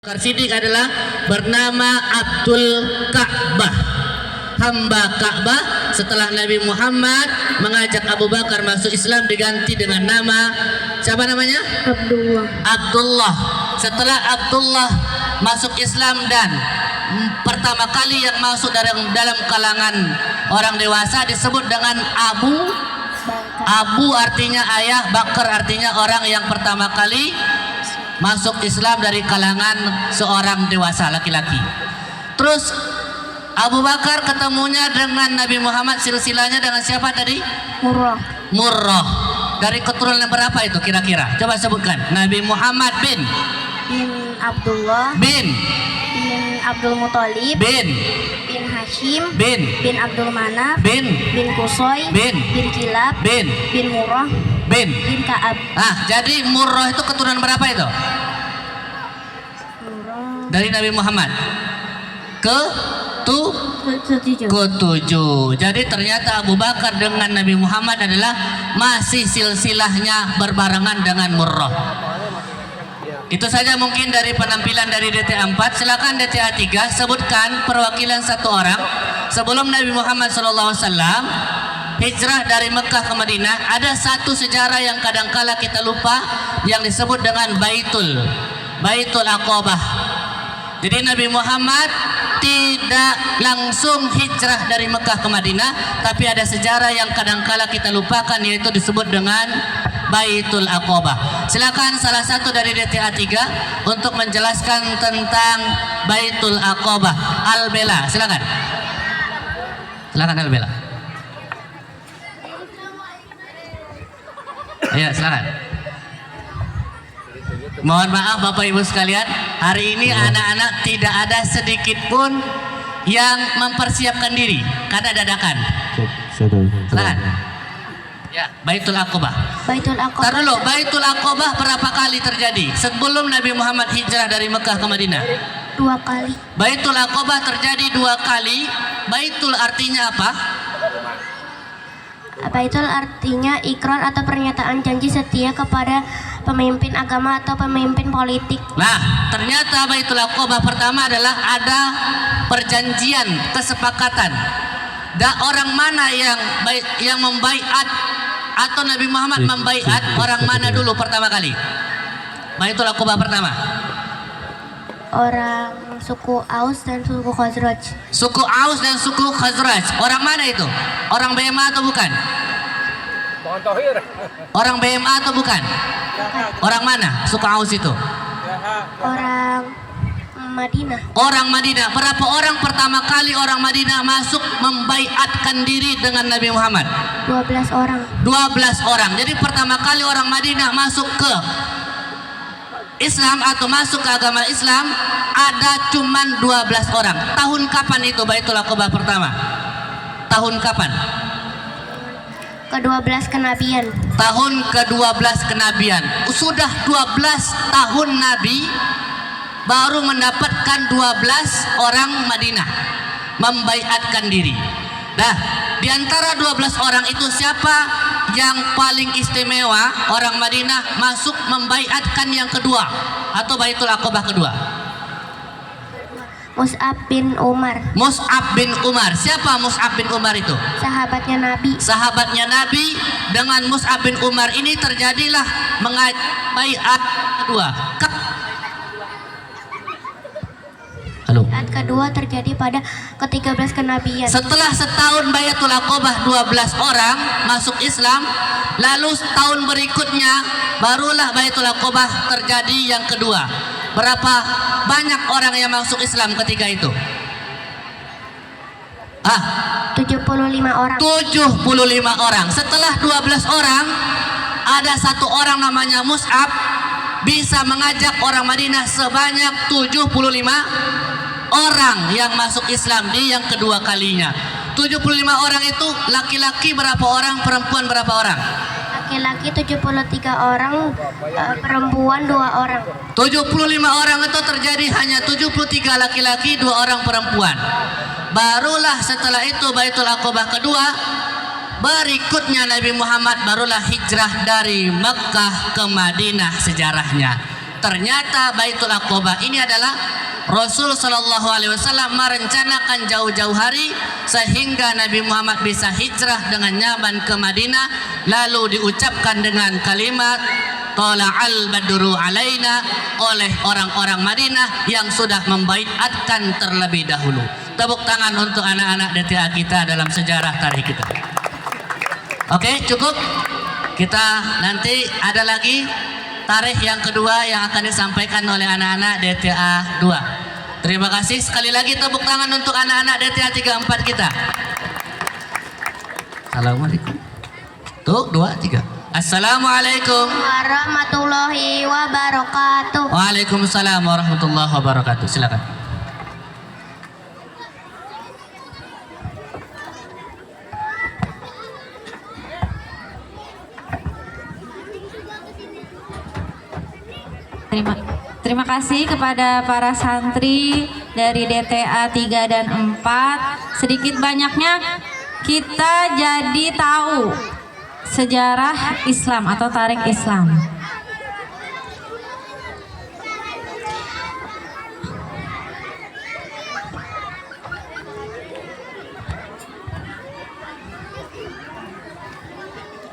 Bakar Siddiq adalah bernama Abdul Ka'bah, hamba Ka'bah. Setelah Nabi Muhammad mengajak Abu Bakar masuk Islam, diganti dengan nama siapa namanya? Abdullah. Setelah Abdullah masuk Islam dan pertama kali yang masuk dalam kalangan orang dewasa disebut dengan Abu artinya ayah, Bakar artinya orang yang pertama kali masuk Islam dari kalangan seorang dewasa laki-laki. Terus Abu Bakar ketemunya dengan Nabi Muhammad, silsilahnya dengan siapa tadi? Murrah. Dari keturunan berapa itu kira-kira? Coba sebutkan. Nabi Muhammad bin Abdullah bin Abdul Muthalib bin Hashim bin Abdul Manaf bin Qusay bin Kilab bin Murrah bin Ka'ab. Jadi Murrah itu keturunan berapa itu? Dari Nabi Muhammad ketujuh. Jadi ternyata Abu Bakar dengan Nabi Muhammad adalah masih silsilahnya berbarengan dengan Murrah. Itu saja mungkin dari penampilan dari DTA 4. Silakan DTA 3 sebutkan perwakilan satu orang sebelum Nabi Muhammad SAW hijrah dari Mekah ke Madinah. Ada satu sejarah yang kadangkala kita lupa yang disebut dengan Baitul Aqabah. Jadi Nabi Muhammad tidak langsung hijrah dari Mekah ke Madinah, tapi ada sejarah yang kadangkala kita lupakan, yaitu disebut dengan Baitul Aqabah. Silakan salah satu dari DTA 3 untuk menjelaskan tentang Baitul Aqabah. Al-Bela, silakan. Silakan Al-Bela. Ayo silakan. Mohon maaf Bapak Ibu sekalian, hari ini anak-anak tidak ada sedikit pun yang mempersiapkan diri karena dadakan. Silakan. Ya, Baitul Aqabah. Tar dulu, Baitul Aqabah berapa kali terjadi sebelum Nabi Muhammad hijrah dari Mekah ke Madinah? 2 kali. Baitul Aqabah terjadi 2 kali. Baitul artinya apa? Baitul artinya ikrar atau pernyataan janji setia kepada pemimpin agama atau pemimpin politik. Nah, ternyata Baitul Aqabah pertama adalah ada perjanjian, kesepakatan. Orang mana yang membaiat atau Nabi Muhammad membaiat orang mana dulu pertama kali? Baitul Aqabah pertama. Orang suku Aus dan suku Khazraj. Suku Aus dan suku Khazraj. Orang mana itu? Orang BMA atau bukan? Orang BMA atau bukan? Orang mana suku Aus itu? Orang Madinah. Orang Madinah. Berapa orang pertama kali orang Madinah masuk membaiatkan diri dengan Nabi Muhammad? 12 orang. 12 orang. Jadi pertama kali orang Madinah masuk ke Islam atau masuk ke agama Islam ada cuman 12 orang. Tahun kapan itu Baitul Aqabah pertama? Tahun kapan? Ke-12 kenabian. Tahun ke-12 kenabian. Sudah 12 tahun Nabi baru mendapatkan 12 orang Madinah membaiatkan diri. Nah, di antara 12 orang itu siapa yang paling istimewa? Orang Madinah masuk membaiatkan yang kedua atau Baitul Aqabah kedua? Mus'ab bin Umar. Mus'ab bin Umar. Siapa Mus'ab bin Umar itu? Sahabatnya Nabi. Sahabatnya Nabi. Dengan Mus'ab bin Umar ini terjadilah baiat kedua. Halo. Baiat kedua terjadi pada ke-13 kenabian. Setelah setahun Baitul Aqabah 12 orang masuk Islam, lalu tahun berikutnya barulah Baitul Aqabah terjadi yang kedua. Berapa banyak orang yang masuk Islam ketika itu? 75 orang. 75 orang. Setelah 12 orang, ada satu orang namanya Mus'ab bisa mengajak orang Madinah sebanyak 75 orang yang masuk Islam di yang kedua kalinya. 75 orang itu laki-laki berapa orang, perempuan berapa orang? Laki-laki 73 orang, perempuan 2 orang. 75 orang itu terjadi hanya 73 laki-laki, 2 orang perempuan. Barulah setelah itu Baitul Aqabah kedua. Berikutnya Nabi Muhammad barulah hijrah dari Mekah ke Madinah sejarahnya. Ternyata Baitul Aqabah ini adalah Rasul Shallallahu Alaihi Wasallam merencanakan jauh-jauh hari sehingga Nabi Muhammad bisa hijrah dengan nyaman ke Madinah, lalu diucapkan dengan kalimat Tola'al badru alaina oleh orang-orang Madinah yang sudah membaiatkan terlebih dahulu. Tepuk tangan untuk anak-anak DTA kita dalam sejarah tarikh kita. Oke, cukup. Kita nanti ada lagi tarikh yang kedua yang akan disampaikan oleh anak-anak DTA 2. Terima kasih sekali lagi, tepuk tangan untuk anak-anak DTA 34 kita. Assalamualaikum. Tuh, 2, 3. Assalamualaikum warahmatullahi wabarakatuh. Waalaikumsalam warahmatullahi wabarakatuh. Silakan. Terima kasih kepada para santri dari DTA 3 dan 4. Sedikit banyaknya kita jadi tahu sejarah Islam atau tarikh Islam.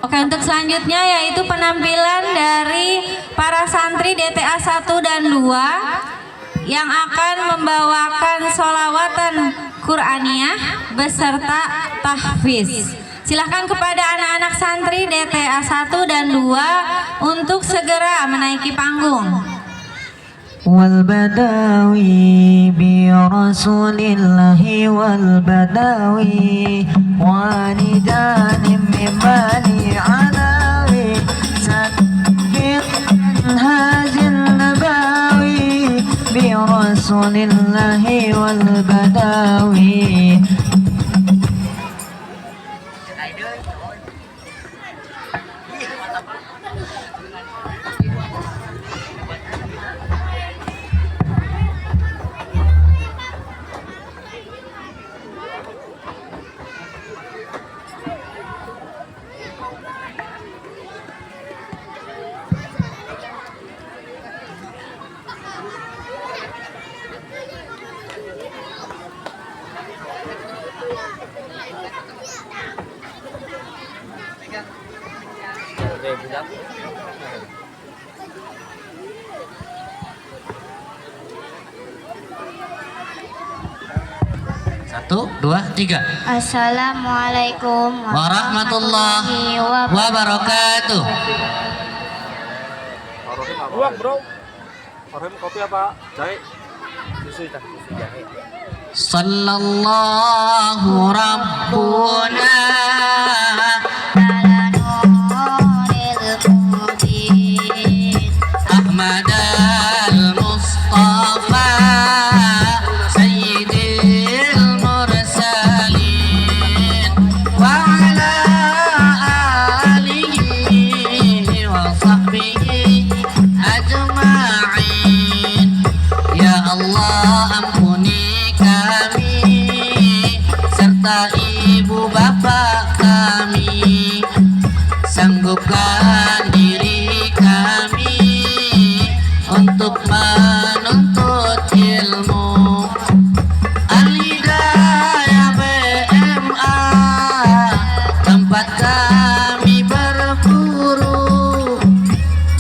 Oke, untuk selanjutnya yaitu penampilan dari para santri DTA 1 dan 2 yang akan membawakan sholawatan Qur'aniyah beserta tahfiz. Silahkan kepada anak-anak santri DTA 1 dan 2 untuk segera menaiki panggung. والبداوي برسول الله والبداوي والدان من بني علاوي سبق منهاج النباوي برسول الله والبداوي. Satu, 2, 3. Assalamualaikum Warahmatullahi wabarakatuh. Buang bro. Orem kopi apa? Jahe. Susu jahe. Sallallahu Rabbuna ala nuril mubin Ahmad al-Mustafa Sayyidil Mursalin wa ala alihi wa sahbihi ajma'in. Ya Allah, ampuni kami serta ibu bapak kami, sanggupkan diri kami untuk menuntut ilmu. Al-Hidayah BMA tempat kami berguru,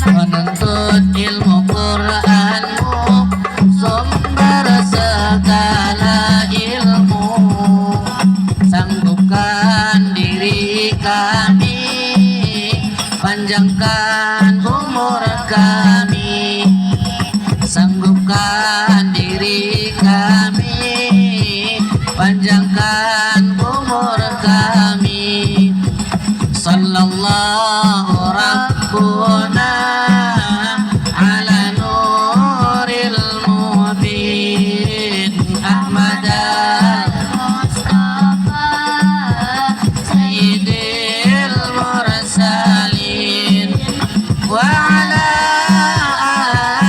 menuntut ilmu Qur'anmu, sumber segala ilmu. Sanggupkan diri kami, panjangkan umur kami. Sanggupkan diri kami, panjangkan umur kami. Sallallahu Rabbuna ala nuril mubin Ahmad Mustafa Sayyidil Mursalin wa ala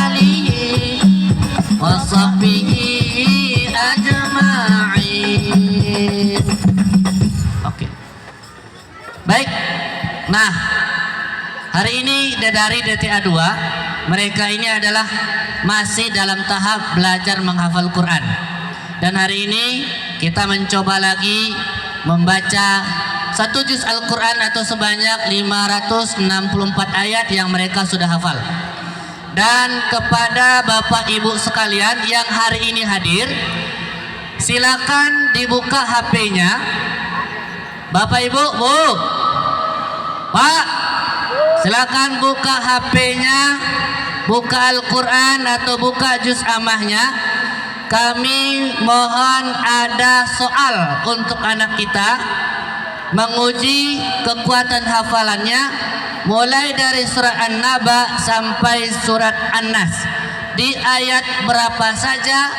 alihi wa sahbihi ajma'in. Oke. Baik. Nah, Hari ini dari DTA 2, mereka ini adalah masih dalam tahap belajar menghafal Quran. Dan hari ini kita mencoba lagi membaca satu juz Al-Quran atau sebanyak 564 ayat yang mereka sudah hafal. Dan kepada Bapak Ibu sekalian yang hari ini hadir, silakan dibuka HP-nya. Bapak Ibu, Bu, Pak, silakan buka HP-nya, buka Al-Quran atau buka juz amahnya. Kami mohon ada soal untuk anak kita, menguji kekuatan hafalannya mulai dari surat An-Naba sampai surat An-Nas. Di ayat berapa saja,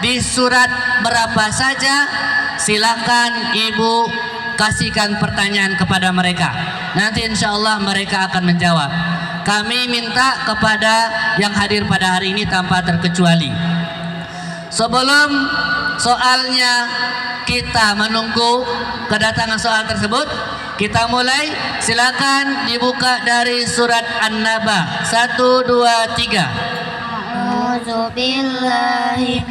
di surat berapa saja, silakan Ibu kasihkan pertanyaan kepada mereka. Nanti insya Allah mereka akan menjawab. Kami minta kepada yang hadir pada hari ini tanpa terkecuali, sebelum soalnya kita menunggu kedatangan soal tersebut, kita mulai. Silakan dibuka dari surat An-Naba 1, 2, 3. A'udzu billahi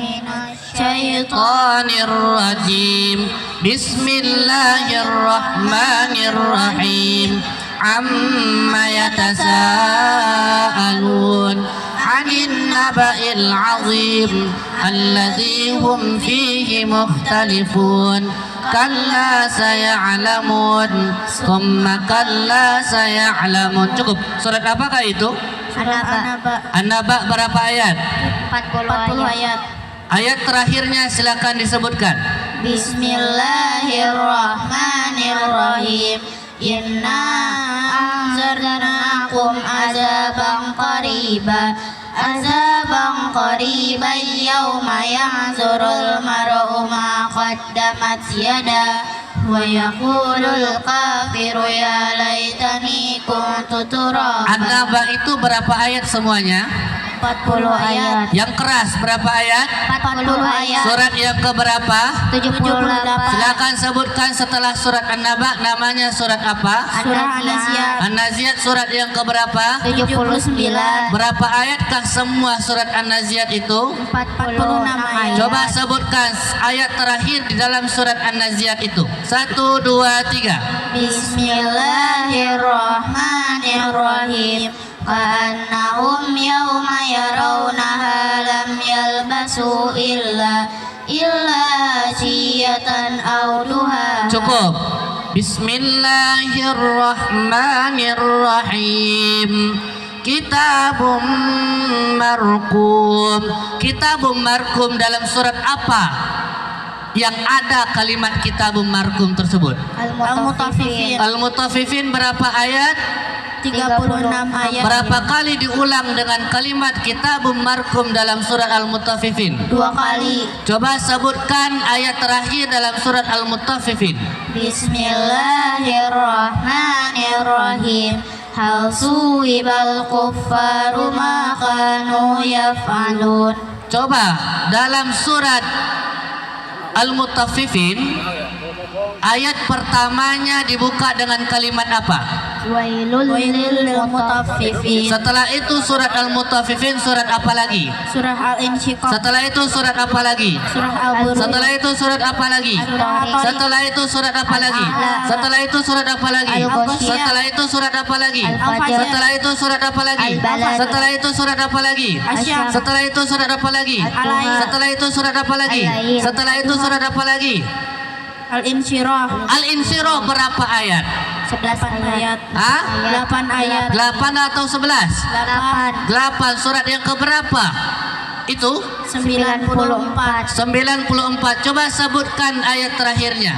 Syaitanir rajim. Bismillahirrahmanirrahim. Amma yatasaalun 'anil naba'il 'azim alladzi hum fihi mukhtalifun. Kalla saya'lamun, thumma kalla saya'lamun. Cukup. Surat apakah itu? An-Naba. An-Naba berapa ayat? 40 ayat. Ayat terakhirnya silakan disebutkan. Bismillahirrahmanirrahim. Inna anzarnakum azaban qariba. Azaban qariban yawma yanzurul mar'u ma qaddamat yada wa yaqulul kafiru ya laitani kuntu turaba. An-Naba itu berapa ayat semuanya? 40 ayat. Yang keras berapa ayat? 40 ayat. Surat yang keberapa? 78. Silakan sebutkan setelah surat An-Naba namanya surat apa? Surah An-Naziat. An-Naziat surat yang keberapa? 79. Berapa ayatkah semua surat An-Naziat itu? 46 ayat. Coba sebutkan ayat terakhir di dalam surat An-Naziat itu. 1, 2, 3. Bismillahirrahmanirrahim. Ka'annahum yawma yarawnaha lam yalbasu illa siyatan aw duha. Cukup. Bismillahirrahmanirrahim. Kitabum marqum. Kitabum marqum dalam surat apa yang ada kalimat kitabum marqum tersebut? Al-Mutaffifin. Al-Mutaffifin berapa ayat? 36 ayat. Berapa kali diulang dengan kalimat kitabum marqum dalam surat Al-Mutaffifin? 2 kali. Coba sebutkan ayat terakhir dalam surat Al-Mutaffifin. Bismillahirrahmanirrahim. Hal suwibal kuffaru ma kanu yaf'alun. Coba dalam surat Al-Mutaffifin ayat pertamanya dibuka dengan kalimat apa? Wailul lil mutaffifin. Setelah itu surat Al-Mutaffifin surat apa lagi? Surah Al-Insyiqaq. Setelah itu surat apa lagi? Surah Al-Buruj. Setelah itu surat apa lagi? Setelah itu surat apa lagi? Setelah itu surat apa lagi? Setelah itu surat apa lagi? Setelah itu surat apa lagi? Setelah itu surat apa lagi? Setelah itu surat apa lagi? Setelah itu surat apa lagi? Setelah itu surat apa lagi? Al-Insyirah. Al-Insyirah berapa ayat? 11 ayat. Hah? 8 ayat. 8 atau 11? 8. 8 surat yang keberapa? Itu 94. 94. Coba sebutkan ayat terakhirnya.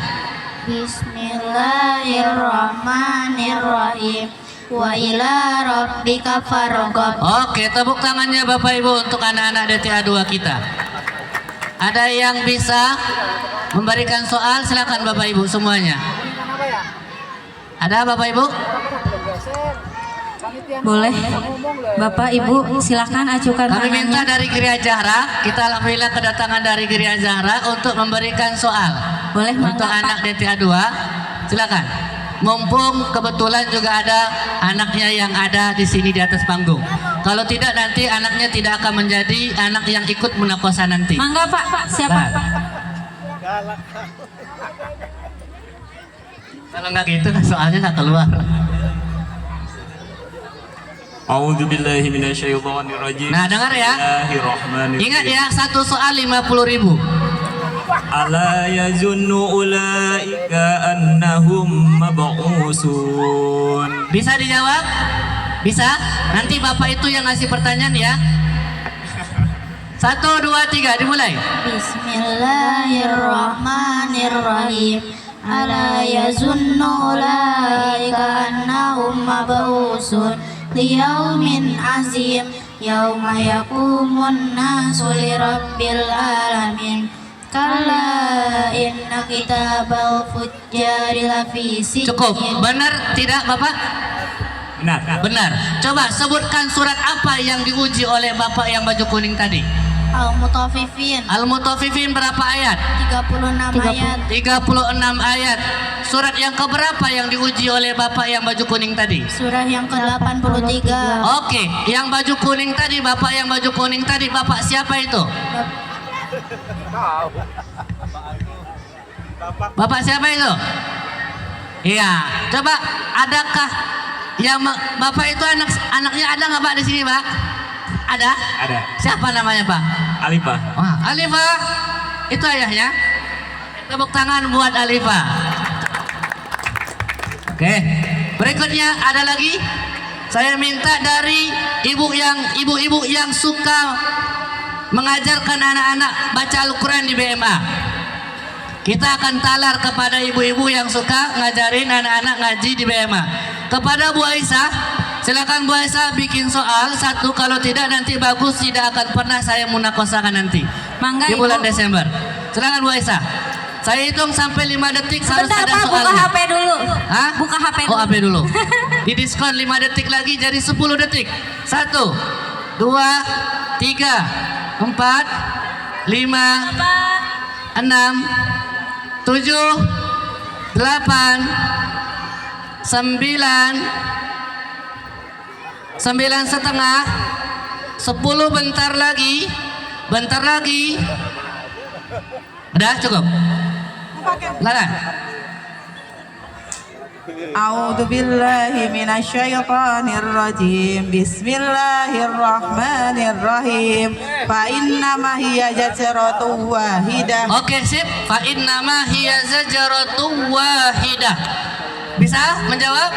Bismillahirrahmanirrahim. Wa ila rabbika farghab. Oke, tepuk tangannya Bapak Ibu untuk anak-anak DTA 2 kita. Ada yang bisa memberikan soal? Silakan Bapak Ibu semuanya. Ada Bapak Ibu? Boleh. Bapak Ibu silakan ajukan Kami minta tangannya. dari Gereja Zahra, kita alhamdulillah kedatangan dari Gereja Zahra untuk memberikan soal. Boleh Untuk mangga, anak Pak. DTA 2, silakan. mumpung kebetulan juga ada anaknya yang ada di sini di atas panggung. Kalau tidak nanti anaknya tidak akan menjadi anak yang ikut munakosa nanti. Mangga Pak, siapa? Nah. Kalau nggak gitu soalnya nggak keluar. A'udzu billahi minasyaitonir rajim. Nah, dengar ya. Bismillahirrahmanirrahim. Ingat ya, satu soal 50.000. Ala yazunnu ulaika annahum mab'usun. Bisa dijawab? Bisa? Nanti Bapak itu yang ngasih pertanyaan ya. 1, 2, 3 dimulai. Bismillahirrahmanirrahim. Ala yazunnu ulaika annahum mab'usun liyaumin azim yauma yaqumun nasu lirabbil alamin. Kalla inna kitabal fujjari lafi sijjin. Cukup. Benar tidak Bapak? Benar. Benar. Coba sebutkan surat apa yang diuji oleh Bapak yang baju kuning tadi. Al-Mutaffifin Al-Mutaffifin berapa ayat? 36 ayat. 36 ayat. Surat yang keberapa yang diuji oleh Bapak yang baju kuning tadi? Surah yang ke-83. Oke, yang baju kuning tadi, Bapak yang baju kuning tadi, Bapak siapa itu? Bapak siapa itu? Iya, coba adakah yang Bapak itu anaknya ada nggak Pak di sini Pak? Ada? Ada. Siapa namanya Pak? Alifah. Wah, Alifah, itu ayahnya. Tepuk tangan buat Alifah. Oke, berikutnya ada lagi. Saya minta dari ibu-ibu yang suka mengajarkan anak-anak baca Al-Quran di BMA. Kita akan talar kepada ibu-ibu yang suka ngajarin anak-anak ngaji di BMA. Kepada Bu Aisyah, silakan Bu Aisyah bikin soal satu. Kalau tidak nanti bagus tidak akan pernah saya munakosakan nanti Mangga di bulan Ibu. Desember. Silakan Bu Aisyah. Saya hitung sampai 5 detik harus Bentar ada Pak, buka soalnya. HP dulu. Hah? Buka HP Oh, dulu. HP dulu. Didiskon 5 detik lagi jadi 10 detik. 1, 2, 3, 4, 5, 6, 7, 8, 9, 9 setengah, 10 bentar lagi. Udah cukup. Laran. A'udzu billahi minasyaitonir rajim. Bismillahirrahmanirrahim. Fa inna ma hiya jazratun wahidah. Oke, sip. Fa innama hiya zajaratun wahidah. Bisa menjawab?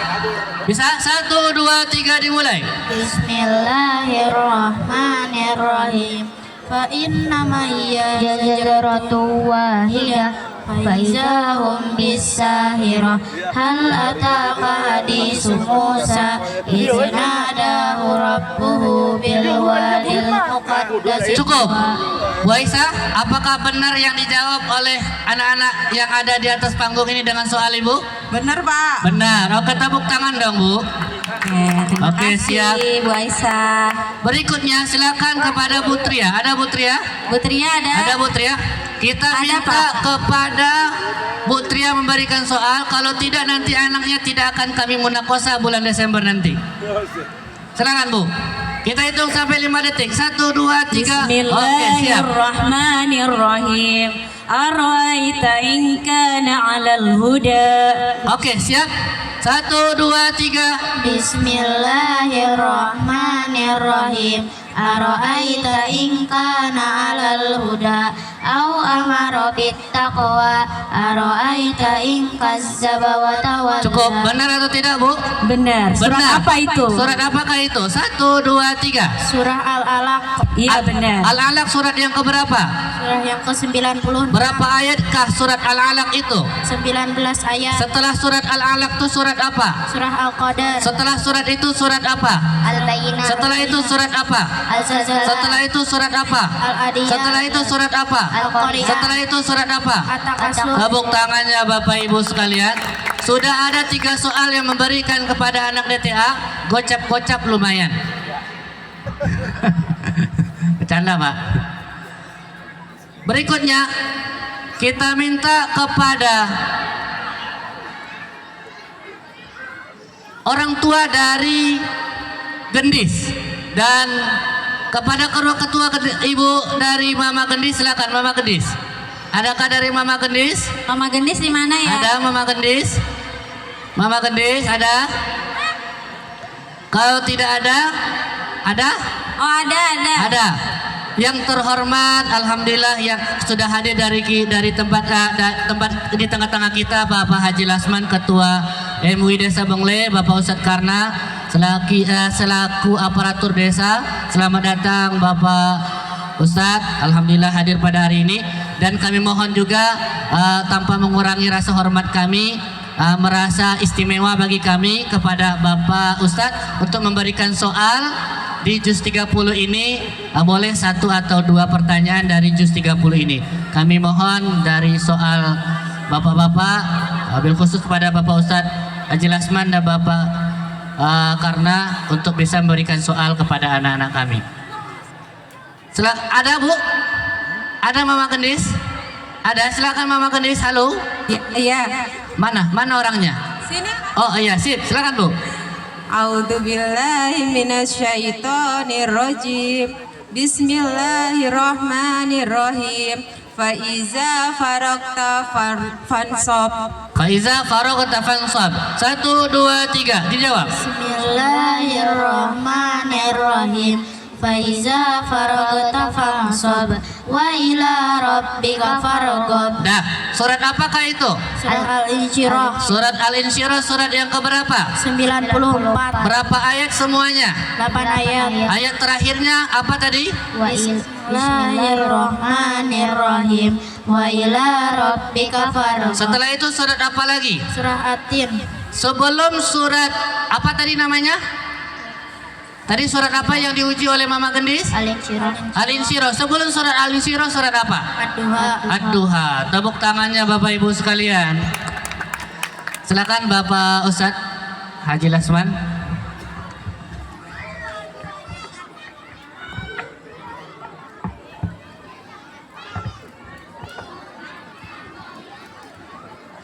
Bisa? 1, 2, 3 dimulai. Bismillahirrahmanirrahim. Fa inna ma hiya jajaratu wahidah faizahum bisahirah hal ataka hadisu Musa iznadahu rabbuhu bil wadil muqaddas. Cukup. Bu Aisyah, apakah benar yang dijawab oleh anak-anak yang ada di atas panggung ini dengan soal Ibu? Benar, Pak. Benar. Oke, tepuk tangan dong, Bu. Terima Oke, kasih siap. Bu Aisyah. Berikutnya silakan kepada Bu Tria. Ada Bu Tria? Bu Tria ada? Ada Bu Tria? Kita Ada, minta Pak. kepada Bu Tria memberikan soal. Kalau tidak nanti anaknya tidak akan kami munakosa bulan Desember nanti. Silakan Bu. Kita hitung sampai 5 detik. 1, 2, 3. Oke, siap. Bismillahirrahmanirrahim. Ara'aita in kana 'alal huda. Oke, siap. 1, 2, 3. Bismillahirrahmanirrahim. Ara'aita in kana 'alal huda aw amara bit taqwa ara'aita in kazzaba wa tawalla. Cukup. Benar atau tidak, Bu? Benar. Surat Benar. apa itu? Surat apakah itu? 1, 2, 3. Surah Al-Alaq, Iya benar. Al-Alaq surat yang keberapa? surah yang ke-90. Berapa ayatkah surat Al-Alaq itu? 19 ayat. Setelah surat Al-Alaq itu surat apa? Surah Al-Qadar, Setelah surat itu surat apa? Al-Bayyinah, Setelah itu surat apa? Al-Zalzalah, Setelah itu surat apa? Al-Adiyah, Setelah itu surat apa? Al-Qari'ah, Setelah itu surat apa? At-Takatsur. Tepuk tangannya Bapak Ibu sekalian. Sudah ada 3 soal yang memberikan kepada anak DTA. Gocap-gocap lumayan. Bercanda Pak. Berikutnya kita minta kepada orang tua dari Gendis dan kepada ketua ibu dari Mama Gendis, silakan Mama Gendis. Adakah dari Mama Gendis? Mama Gendis di mana ya? Ada Mama Gendis? Mama Gendis ada? Kalau tidak ada, ada? Oh ada. Ada. Yang terhormat, alhamdulillah yang sudah hadir dari tempat di tengah-tengah kita, Bapak Haji Lasman, Ketua MUI Desa Bengle, Bapak Ustadz Karna, selaku aparatur desa. Selamat datang Bapak Ustadz, alhamdulillah hadir pada hari ini. Dan kami mohon juga tanpa mengurangi rasa hormat kami, merasa istimewa bagi kami kepada Bapak Ustadz untuk memberikan soal di juz 30 ini. Boleh 1 atau 2 pertanyaan dari juz 30 ini. Kami mohon dari soal Bapak-bapak, wabil khusus kepada Bapak Ustadz Haji Lasman dan Bapak Karna untuk bisa memberikan soal kepada anak-anak kami. Ada Bu? Ada Mama Gendis? Ada, silakan Mama Gendis. Halo. Iya. Mana orangnya? Sini. Oh iya, sip. Silakan Bu. A'udzubillahi minasyaitonirrajim. Bismillahirrahmanirrahim. Faiza faragta fansab. Faiza faragta fansab. 1, 2, 3. Dijawab. Bismillahirrahmanirrahim. Faiza faragta fansab wa ila rabbika farghab. Dah, surat apakah itu? Al-Insyirah Surat Al-Insyirah, surat yang keberapa? 94. Berapa ayat semuanya? 8 ayat. Ayat terakhirnya apa tadi? Bismillahirrahmanirrahim. Wa ila rabbika farghab. Setelah itu surat apa lagi? Surah At-Tin. Sebelum surat apa tadi namanya? Tadi surat apa yang diuji oleh Mama Gendis? Al-Insyirah. Al-Insyirah. Sebelum surat Al-Insyirah surat apa? Ad-Duha. Ad-Duha. Tepuk tangannya Bapak Ibu sekalian. Silakan Bapak Ustadz Haji Lasman.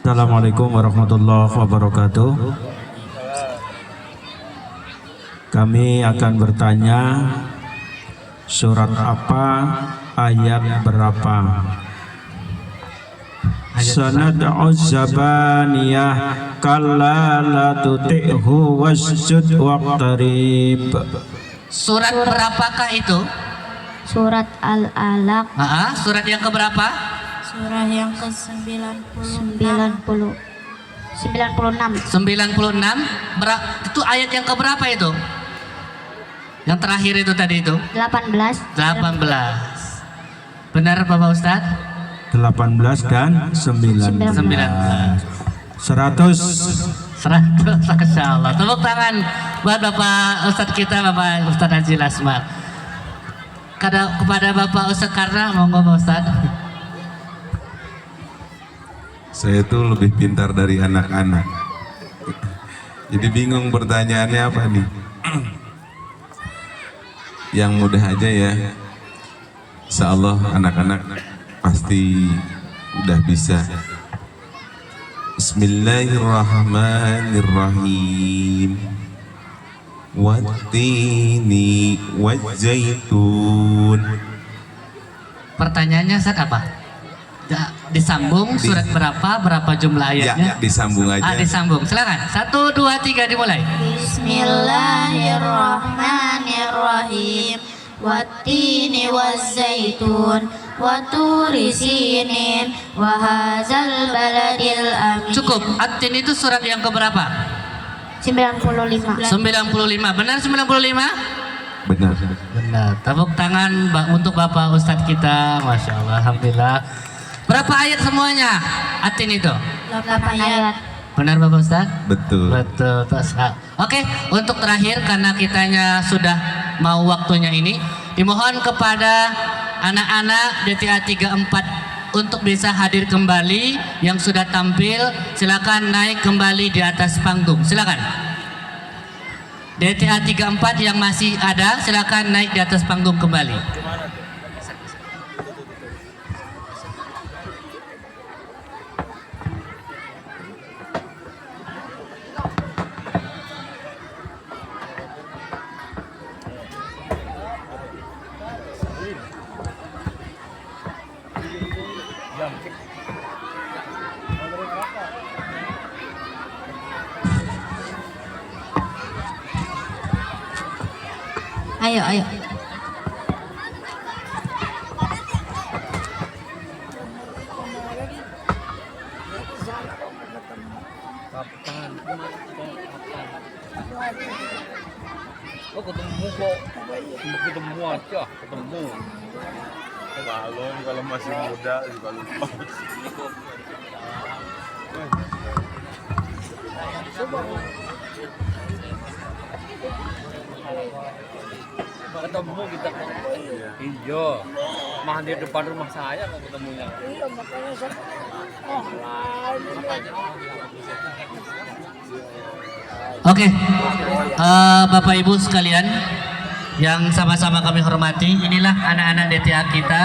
Assalamualaikum warahmatullahi wabarakatuh. Kami akan bertanya, surat apa, ayat berapa? Sanad'u zabaniyah kalla la tuti'hu wasjud waqtarib. Surat berapakah itu? Surat Al-Alaq. Surat yang keberapa? Surah yang ke-96. 96. Itu ayat yang keberapa itu? Yang terakhir itu tadi itu? 18. 18. Benar Bapak Ustadz? 18 dan 19. 100. 100. Masya Allah. Tepuk tangan buat Bapak Ustadz kita, Bapak Ustadz Haji Lasman. Kepada Bapak Ustadz Karna, monggo Bapak Ustadz. Saya tuh lebih pintar dari anak-anak. Jadi bingung pertanyaannya apa nih? Yang mudah aja ya. Insyaallah anak-anak pasti udah bisa. Bismillahirrahmanirrahim. Wattini wazzaitun. Pertanyaannya Ustadz apa? Disambung surat berapa jumlah ayatnya? Ya, disambung aja. Disambung. Silakan. 1, 2, 3 dimulai. Bismillahirrahmanirrahim. Wattini wazzaitun wa turi sinin wa hadzal baladil amin. Cukup. At-Tin itu surat yang keberapa? 95. 95. Benar 95? Benar. Benar. Tepuk tangan untuk Bapak Ustadz kita. Masya Allah. Alhamdulillah. Berapa ayat semuanya? At-Tin itu? 8 ayat. Benar Bapak Ustadz? Betul. Betul. Oke, untuk terakhir karena kitanya sudah mau waktunya ini, dimohon kepada anak-anak DTA 34 untuk bisa hadir kembali. Yang sudah tampil silakan naik kembali di atas panggung. Silakan. DTA 34 yang masih ada silakan naik di atas panggung kembali. Ayo, ayo. Oh ketemu kok, ketemu aja, ketemu. Kalau masih muda juga lupa. Ketemu kita kok. Iya. Mah di depan rumah saya kok ketemunya. Iya makanya saya. Oke, Bapak Ibu sekalian yang sama-sama kami hormati, inilah anak-anak DTA kita.